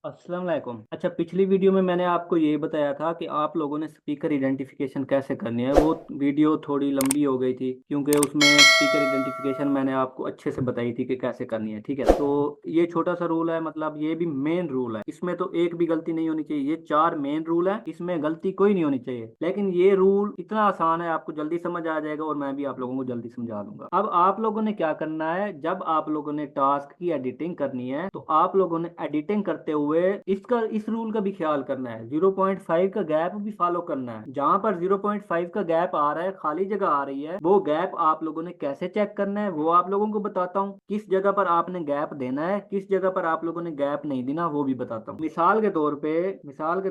अस्सलाम वालेकुम। अच्छा, पिछली वीडियो में मैंने आपको ये बताया था कि आप लोगों ने स्पीकर आइडेंटिफिकेशन कैसे करनी है। वो वीडियो थोड़ी लंबी हो गई थी क्योंकि उसमें स्पीकर आइडेंटिफिकेशन मैंने आपको अच्छे से बताई थी कि कैसे करनी है। ठीक है, तो ये छोटा सा रूल है, मतलब ये भी मेन रूल है, इसमें तो एक भी गलती नहीं होनी चाहिए। ये चार मेन रूल है, इसमें गलती कोई नहीं होनी चाहिए। लेकिन ये रूल इतना आसान है, आपको जल्दी समझ आ जाएगा और मैं भी आप लोगों को जल्दी समझा दूंगा। अब आप लोगों ने क्या करना है, जब आप लोगों ने टास्क की एडिटिंग करनी है तो आप लोगों ने एडिटिंग करते हुए इस रूल का भी ख्याल करना है। 0.5 का गैप भी फॉलो करना है। जहां पर 0.5 का गैप आ रहा है, खाली जगह आ रही है, वो गैप आप लोगों ने कैसे चेक करना है वो आप लोगों को बताता हूँ। किस जगह पर आपने गैप देना है, किस जगह पर आप लोगों ने गैप नहीं देना, वो भी बताता हूँ। मिसाल के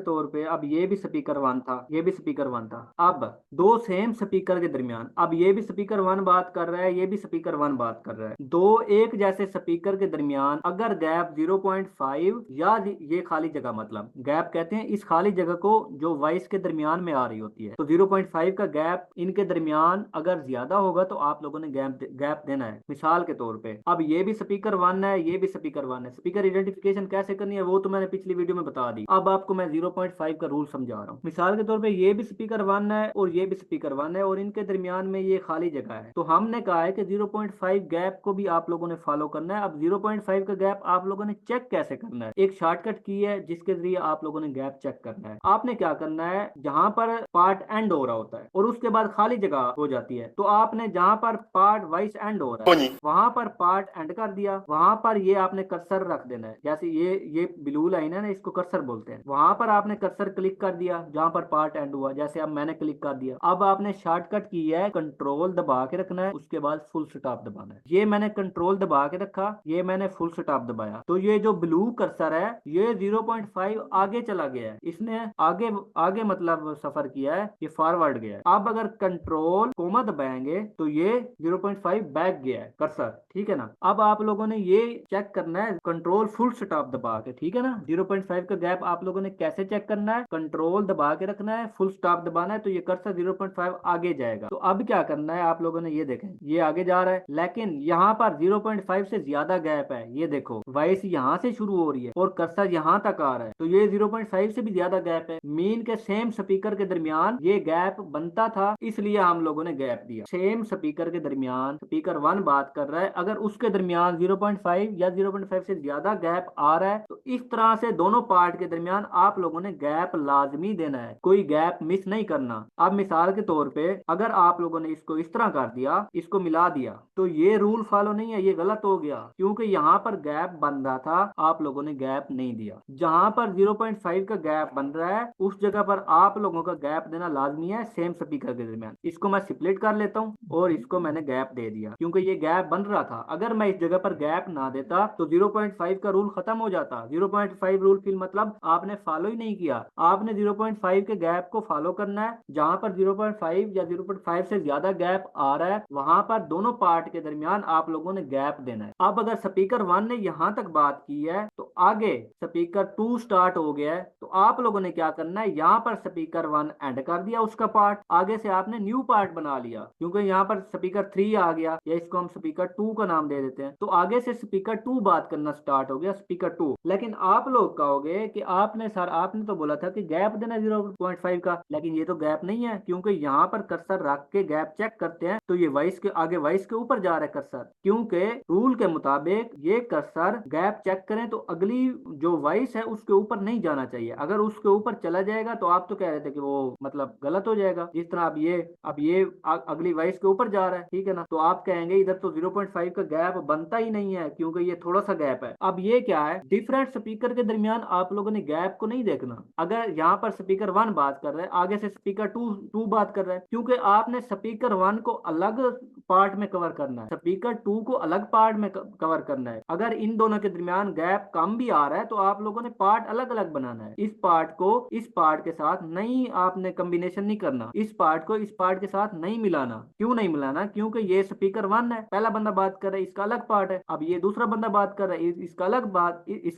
तौर पे अब ये भी स्पीकर वन था, ये भी स्पीकर वन था। अब दो सेम स्पीकर के दरमियान, अब ये भी स्पीकर वन बात कर रहा है, ये भी स्पीकर वन बात कर रहा है, दो एक जैसे स्पीकर के दरमियान अगर गैप 0.5 या ये खाली जगह, मतलब गैप कहते हैं इस खाली जगह को जो वॉइस के दरमियान में आ रही होती है, तो 0.5 का गैप इनके दरमियान अगर ज्यादा होगा तो आप लोगों ने गैप गैप देना है। मिसाल के तौर पे अब ये भी स्पीकर वन है, ये भी स्पीकर वन है। स्पीकर आइडेंटिफिकेशन कैसे करनी है वो तो मैंने पिछली वीडियो में बता दी। अब आपको मैं 0.5 का रूल समझा रहा हूँ। मिसाल के तौर पे ये भी स्पीकर वन है और ये भी स्पीकर वन है और इनके दरमियान में ये खाली जगह है, तो हमने कहा है कि 0.5 गैप को भी आप लोगों ने फॉलो करना है। अब 0.5 का गैप आप लोगों ने चेक कैसे करना है, एक शॉर्टकट की है जिसके जरिए आप लोगों ने गैप चेक करना है। आपने क्या करना है, जहां पर पार्ट एंड हो रहा होता है और उसके बाद खाली जगह हो जाती है, तो आपने जहां पर पार्ट वाइस एंड हो रहा है वहां पर पार्ट एंड कर दिया, वहां पर ये आपने कर्सर रख देना है। जैसे ये ब्लू लाइन है ना, इसको कर्सर बोलते हैं। वहां पर आपने कर्सर क्लिक कर दिया जहां पर पार्ट एंड हुआ, जैसे अब मैंने क्लिक कर दिया। अब आपने शॉर्टकट की है, कंट्रोल दबा के रखना है, उसके बाद फुल स्टॉप दबाना है। ये मैंने कंट्रोल दबा के रखा, ये मैंने फुल स्टॉप दबाया, तो ये जो ब्लू कर्सर है ये 0.5 आगे चला गया है, इसने आगे आगे मतलब सफर किया है, ये फॉरवर्ड गया है। अब अगर कंट्रोल कोमा दबाएंगे तो ये 0.5 बैक गया है कर्सर, ठीक है ना। अब आप लोगों ने ये चेक करना है कंट्रोल फुल स्टॉप दबा के, ठीक है ना। 0.5 का गैप आप लोगों ने कैसे चेक करना है, कंट्रोल दबा के रखना है, फुल स्टॉप दबाना है, तो ये कर्सर 0.5 आगे जाएगा। तो अब क्या करना है आप लोगों ने, ये देखें ये आगे जा रहा है, लेकिन यहाँ पर 0.5 से ज्यादा गैप है। ये देखो वॉइस यहाँ से शुरू हो रही है और कर्सर यहाँ तक आ रहा है, तो ये 0.5 से भी ज्यादा गैप है। मीन के सेम स्पीकर के दरमियान ये गैप बनता था, इसलिए हम लोगों ने गैप दिया। सेम स्पीकर के दरमियान स्पीकर वन बात कर रहा है, अगर उसके दरमियान 0.5 या 0.5 से ज्यादा गैप आ रहा है तो इस तरह से दोनों पार्ट के दरमियान आप लोगों ने गैप लाजमी देना है, कोई गैप मिस नहीं करना। अब मिसाल के तौर पे अगर आप लोगों ने इसको इस तरह कर दिया, इसको मिला दिया, तो ये रूल फॉलो नहीं है, ये गलत हो गया, क्योंकि यहाँ पर गैप बन रहा था, आप लोगों ने गैप नहीं दिया। जहां पर 0.5 का गैप बन रहा है उस जगह पर आप लोगों का गैप देना लाजमी है सेम स्पीकर के दरमियान। इसको मैं स्प्लिट कर लेता हूँ और इसको मैंने गैप दे दिया क्योंकि ये गैप बन रहा था। अगर मैं इस जगह पर गैप ना देता तो 0.5 का रूल खत्म हो जाता। 0.5 रूल फिर मतलब आपने फॉलो ही नहीं किया। आपने 0.5 के गैप को फॉलो करना है। जहां पर 0.5 या 0.5 से ज्यादा गैप आ रहा है वहां पर दोनों पार्ट के दरमियान आप लोगों ने गैप देना है। अब अगर स्पीकर वन ने यहां तक बात की है तो आगे स्पीकर टू स्टार्ट हो गया है, तो आप लोगों ने क्या करना है, यहाँ पर स्पीकर वन एंड कर दिया उसका पार्ट, आगे से आपने न्यू पार्ट बना लिया क्योंकि यहाँ पर स्पीकर थ्री आ गया, या इसको हम स्पीकर टू का नाम दे देते हैं, तो आगे से स्पीकर टू बात करना स्टार्ट हो गया, स्पीकर टू। लेकिन आप लोग कहोगे कि आपने तो बोला था कि गैप देना 0.5 का, लेकिन ये तो गैप नहीं है क्योंकि यहाँ पर कर्सर रख के गैप चेक करते हैं तो ये वॉइस के आगे वॉइस के ऊपर जा रहा है कर्सर, क्योंकि रूल के मुताबिक ये कर्सर गैप चेक करें तो अगली जो वॉइस है उसके ऊपर नहीं जाना चाहिए। अगर उसके ऊपर चला जाएगा तो आप तो कह रहे थे कि वो मतलब गलत हो जाएगा। जिस तरह अब ये अगली वॉइस के ऊपर जा रहा है, ठीक है ना, तो आप कहेंगे इधर तो 0.5 का गैप बनता ही नहीं है क्योंकि ये थोड़ा सा गैप है। अब ये क्या है, डिफरेंट स्पीकर के दरमियान आप लोगों ने गैप को नहीं देखना। अगर यहाँ पर स्पीकर वन बात कर रहा है, आगे से स्पीकर टू टू बात कर रहा है, क्योंकि आपने स्पीकर वन को अलग पार्ट में कवर करना है, स्पीकर टू को अलग पार्ट में कवर करना है। अगर इन दोनों के दरमियान गैप कम भी आ रहा है तो आप लोगों ने पार्ट अलग अलग बनाना है। इस पार्ट को इस पार्ट के साथ नहीं, आपने कॉम्बिनेशन नहीं करना, इस पार्ट को इस पार्ट के साथ नहीं मिलाना। क्यों नहीं मिलाना, क्योंकि ये स्पीकर वन है, पहला बंदा बात कर रहा है, इसका अलग पार्ट है। अब ये दूसरा बंदा बात कर रहा है, इसका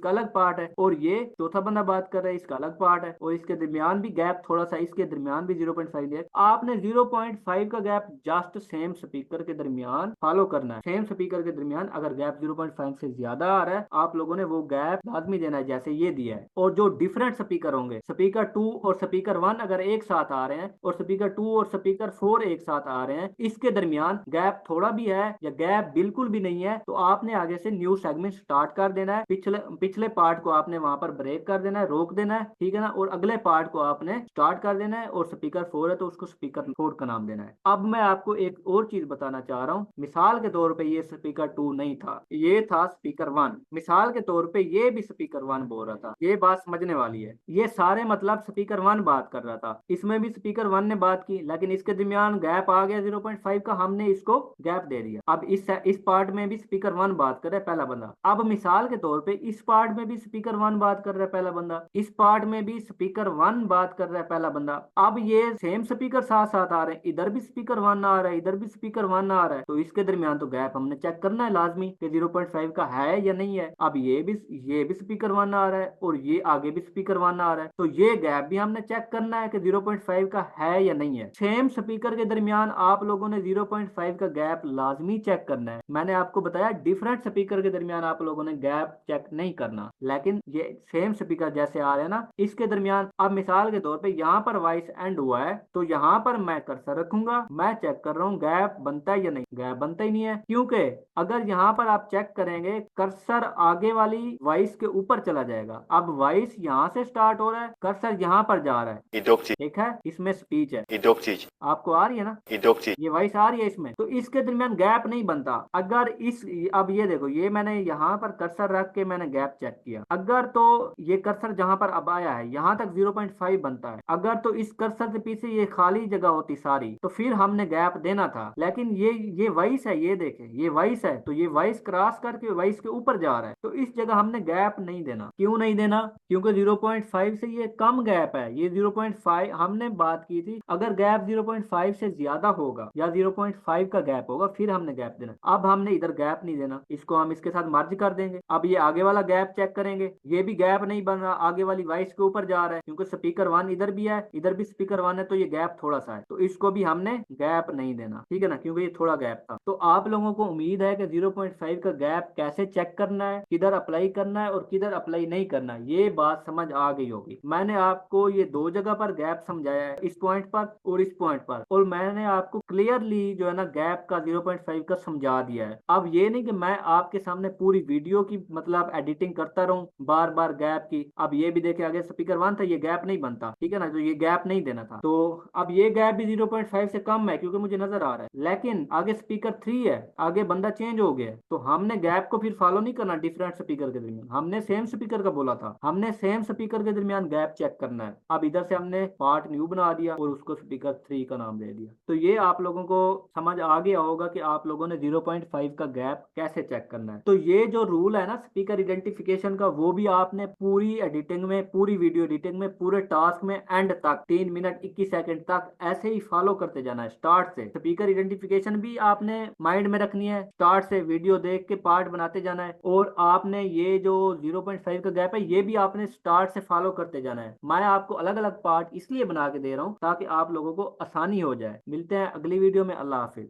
अलग पार्ट है, और ये चौथा बंदा बात कर रहा है, इसका अलग पार्ट है, और इसके दरमियान भी गैप थोड़ा सा, इसके दरमियान भी 0.5 है। आपने 0.5 का गैप जस्ट सेम स्पीकर के दरमियान फॉलो करना है। सेम स्पीकर के दरमियान अगर गैप 0.5 से ज्यादा आ रहा है आप लोगों ने वो गैप लाजमी देना देना है जैसे ये दिया है। और जो डिफरेंट स्पीकर होंगे, स्पीकर 2 और स्पीकर 1 अगर एक साथ आ रहे हैं और स्पीकर 2 और स्पीकर 4 एक साथ आ रहे हैं, इसके दरमियान गैप थोड़ा भी है या गैप बिल्कुल भी नहीं है, तो आपने आगे से न्यू सेगमेंट स्टार्ट कर देना है। पिछले पिछले पार्ट को आपने वहां पर ब्रेक कर देना है, रोक देना है, ठीक है ना, और अगले पार्ट को आपने स्टार्ट कर देना है। और स्पीकर 4 है तो उसको स्पीकर 4 का नाम देना है। अब मैं आपको एक और चीज बताना चाह रहा हूँ। मिसाल के तौर पे ये स्पीकर 2 नहीं था, ये था स्पीकर 1। मिसाल के तौर पे ये भी स्पीकर 1 बोल रहा था। ये बात समझने वाली है। ये सारे मतलब स्पीकर 1 बात कर रहा था, इसमें भी स्पीकर 1 ने बात की, लेकिन इसके दरमियान गैप आ गया 0.5 का, हमने इसको गैप दे दिया। अब इस पार्ट में भी स्पीकर 1 बात कर रहा है पहला बंदा। अब मिसाल के तौर पे इस पार्ट में भी स्पीकर 1 बात कर रहा है पहला बंदा, इस पार्ट में भी स्पीकर 1 बात कर रहा है पहला बंदा। अब ये सेम स्पीकर साथ साथ आ रहे हैं, इधर भी स्पीकर 1 आ रहा है, इधर भी स्पीकर 1 आ रहा है, तो इसके दरमियान तो गैप हमने चेक करना है लाजमी कि 0.5 का है या नहीं है। अब ये भी स्पीकर 1 आ रहा है और ये आगे भी स्पीकर 1 आ रहा है, तो ये गैप भी हमने चेक करना है कि 0.5 का है या नहीं है। सेम स्पीकर के दरमियान आप लोगों ने 0.5 का गैप लाजमी चेक करना है। मैंने आपको बताया डिफरेंट स्पीकर के दरमियान आप लोगों ने गैप चेक नहीं करना, लेकिन ये सेम स्पीकर जैसे आ रहे हैं ना, इसके दरमियान अब मिसाल के तौर पे यहाँ पर वॉइस एंड हुआ है, तो यहाँ पर मैं कर्सर रखूंगा, मैं चेक कर रहा हूँ गैप बनता है या नहीं। गैप बनता ही नहीं है, क्योंकि अगर यहाँ पर आप चेक करेंगे कर्सर आगे वाली वॉइस के ऊपर चला जाएगा। अब वॉइस यहाँ से स्टार्ट हो रहा है, कर्सर यहाँ पर जा रहा है, ठीक है, इसमें स्पीच है, आपको आ रही है ना, ये वॉइस आ रही है इसमें, तो इसके दरमियान गैप नहीं बनता। अगर इस अब ये देखो, ये मैंने यहाँ पर कर्सर रख के मैंने गैप चेक किया, अगर तो ये कर्सर जहां पर अब आया है यहाँ तक 0.5 बनता है, अगर तो इस कर्सर के पीछे ये खाली जगह होती सारी तो फिर हमने गैप देना था, लेकिन ये वॉइस है, ये देखे ये वॉइस है, तो ये वॉइस क्रॉस करके वॉइस के ऊपर जा रहा है, तो इस जगह हमने गैप नहीं देना। क्यों नहीं देना? क्योंकि 0.5 से ये कम गैप है। ये 0.5 हमने बात की थी, अगर गैप 0.5 से ज्यादा होगा या 0.5 का गैप होगा फिर हमने गैप देना। अब हमने इधर गैप नहीं देना, इसको हम इसके साथ मर्ज कर देंगे। अब ये आगे वाला गैप चेक करेंगे, ये भी गैप नहीं बन रहा, आगे वाली वॉइस के ऊपर जा रहा है, क्योंकि स्पीकर 1 इधर भी है, इधर भी स्पीकर 1 है, तो ये गैप थोड़ा सा है, तो इसको भी हमने गैप नहीं देना, ठीक है ना, क्योंकि ये थोड़ा गैप था। तो आप लोगों को उम्मीद है कि 0.5 का गैप कैसे चेक करना है, किधर अप्लाई करना है और किधर अप्लाई नहीं करना है, ये बात समझ आ गई होगी। मैंने आपको ये दो जगह पर गैप समझाया है, इस पॉइंट पर और इस पॉइंट पर, और मैंने आपको क्लियरली जो है ना गैप का 0.5 का समझा दिया है। अब ये नहीं कि मैं आपके सामने पूरी वीडियो की मतलब एडिटिंग करता रहूं बार बार गैप की। अब ये भी देखे, आगे स्पीकर 1 था, ये गैप नहीं बनता, ठीक है ना, तो ये गैप नहीं देना था। तो अब ये गैप भी 0.5 से कम है क्योंकि मुझे नजर आ रहा है, लेकिन आगे स्पीकर 3 है, आगे बंदा चेंज हो गया है, तो हमने गैप को फिर फॉलो नहीं करना। डिफरेंट स्पीकर के दरमियान हमने सेम स्पीकर का बोला था, हमने सेम स्पीकर के दरमियान गैप चेक करना है। अब इधर से हमने पार्ट न्यू बना दिया और उसको स्पीकर 3 का नाम दे दिया। तो ये आप लोगों को समझ आ गया होगा कि आप लोगों ने 0.5 का गैप कैसे चेक करना है। तो ये जो रूल है ना स्पीकर आइडेंटिफिकेशन का, वो भी आपने पूरी एडिटिंग में, पूरी वीडियो एडिटिंग में, पूरे टास्क में एंड तक 3 मिनट 21 सेकंड तक ऐसे ही फॉलो करते जाना है। स्टार्ट से स्पीकर आइडेंटिफिकेशन भी आपने माइंड में रखनी है, स्टार्ट से वीडियो देख के पार्ट बनाते जाना है, और आपने ये जो 0.5 का गैप है ये भी आपने स्टार्ट से फॉलो करते जाना है। मैं आपको अलग अलग पार्ट इसलिए बना के दे रहा हूँ ताकि आप लोगों को आसानी हो जाए। मिलते हैं अगली वीडियो में। अल्लाह हाफिज।